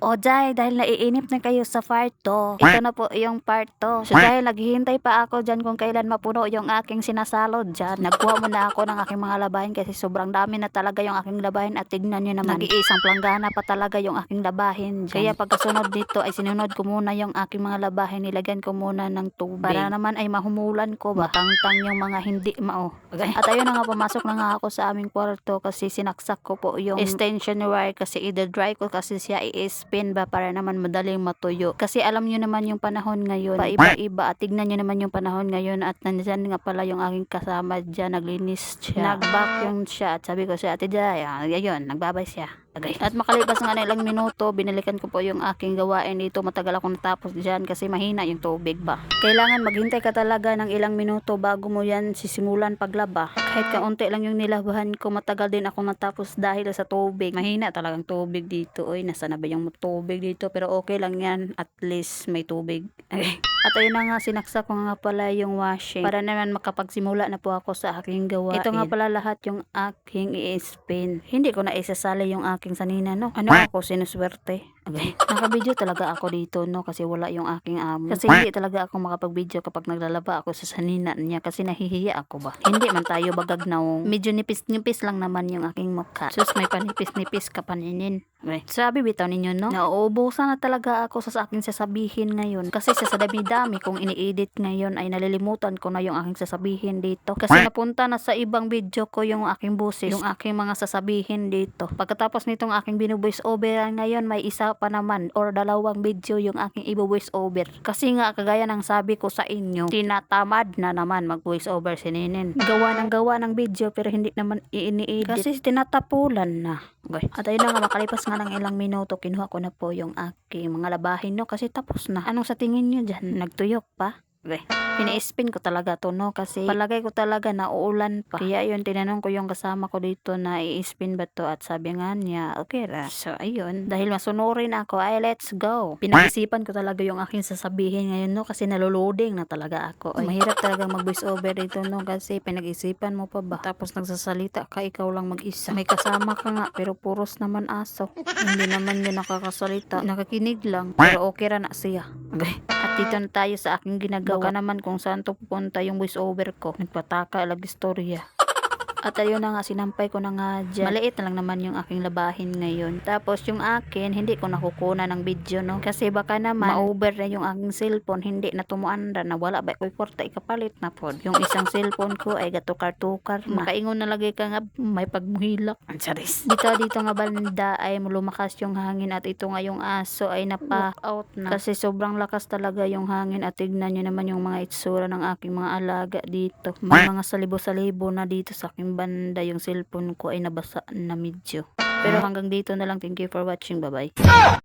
O dahil naiinip na kayo sa part 2, ito na po yung part 2. So dahil naghihintay pa ako dyan kung kailan mapuno yung aking sinasalod dyan, nagkuha muna ako ng aking mga labahin kasi sobrang dami na talaga yung aking labahin at tignan nyo naman, nag-iisang planggana pa talaga yung aking labahin dyan. Kaya pagkasunod dito ay sinunod ko muna yung aking mga labahin, nilagyan ko muna ng tubig para naman ay mahumulan ko ba, matangtang yung mga hindi mao. Okay. At ayun na nga, pumasok na nga ako sa aming kwarto kasi sinaksak ko po yung extension wire kasi i-dry ko kasi siya i-spin ba para naman madaling matuyo. Kasi alam nyo naman yung panahon ngayon, paiba-iba at tignan nyo naman yung panahon ngayon at nandyan nga pala yung aking kasama dyan, naglinis siya, nag-vacuum siya at sabi ko sa Ate Jay, ayun, nagbabay siya. Okay. At makalipas nga na ilang minuto, binalikan ko po yung aking gawain dito. Matagal akong natapos dyan kasi mahina yung tubig ba. Kailangan maghintay ka talaga ng ilang minuto bago mo yan sisimulan paglaba. Kahit kaunti lang yung nilabahan ko, matagal din ako natapos dahil sa tubig. Mahina talagang tubig dito. Oy, nasa na ba yung tubig dito? Pero okay lang yan, at least may tubig. Okay. At ayun na nga, sinaksak ko nga pala yung washing para naman makapagsimula na po ako sa aking gawain. Ito nga pala lahat yung aking i-spin. Hindi ko na isasali yung aking sanina, no? Ano ako, sinuswerte. Okay. Nakabidyo talaga ako dito, no? Kasi wala yung aking amo. Kasi hindi talaga ako makapag-video kapag naglalaba ako sa sanina niya kasi nahihiya ako ba. Hindi man tayo bagagnaw. Medyo nipis-nipis lang naman yung aking mukha. Sus, may panipis-nipis ka paninin. Okay. Sabi bitaw ninyo, no? Nauubusan na talaga ako sa aking sasabihin ngayon. Kasi sa dami-dami kong ini-edit ngayon ay nalilimutan ko na yung aking sasabihin dito. Kasi napunta na sa ibang video ko yung aking boses, yung aking mga sasabihin dito. Pagkatapos nitong aking binu-voice over ngayon, may isa pa naman or dalawang video yung aking i-voice over. Kasi nga, kagaya ng sabi ko sa inyo, tinatamad na naman mag-voice over si Ninin. Gawa ng video pero hindi naman i-edit. Kasi tinatapulan na. Okay. At ayun na nga, makalipas nga ng ilang minuto, kinuha ko na po yung aking mga labahin, no? Kasi tapos na. Anong sa tingin nyo dyan? Nagtuyok pa? Okay. Ini-spin ko talaga to, no? Kasi palagay ko talaga na uulan pa. Kaya yun, tinanong ko yung kasama ko dito na i-spin ba to at sabi nga niya, okay ra. So ayun, dahil masunurin ako, ay let's go. Pinag-isipan ko talaga yung aking sasabihin ngayon, no? Kasi naluloding na talaga ako. Ay, mahirap talaga mag-voice over dito, no? Kasi pinag-isipan mo pa ba? Tapos nagsasalita ka, ikaw lang mag-isa. May kasama ka nga, pero puros naman aso. Hindi naman yun nakakasalita. Nakakinig lang, pero okay ra na siya. Okay. At dito na tayo sa aking ginagawa naman kung saan to pupunta yung voice over ko. Nagpataka lag istorya. At ayun na nga, sinampay ko na nga dyan. Maliit na lang naman yung aking labahin ngayon. Tapos yung akin, hindi ko nakukuha ng video, no? Kasi baka naman, ma-over na yung aking cellphone, hindi na tumuanda na wala ba ko'y kwarta ikapalit na po. Yung isang cellphone ko ay gatukar-tukar na. Makaingon na lagi ka nga, may pagmuhilak. Ang charis. Dito nga banda ay lumakas yung hangin at ito nga yung aso ay napa-out na. Kasi sobrang lakas talaga yung hangin at tignan nyo naman yung mga itsura ng aking mga alaga dito. May mga salibo-salibo na dito sa aking banda, yung cellphone ko ay nabasa na medyo. Pero hanggang dito na lang. Thank you for watching. Bye bye.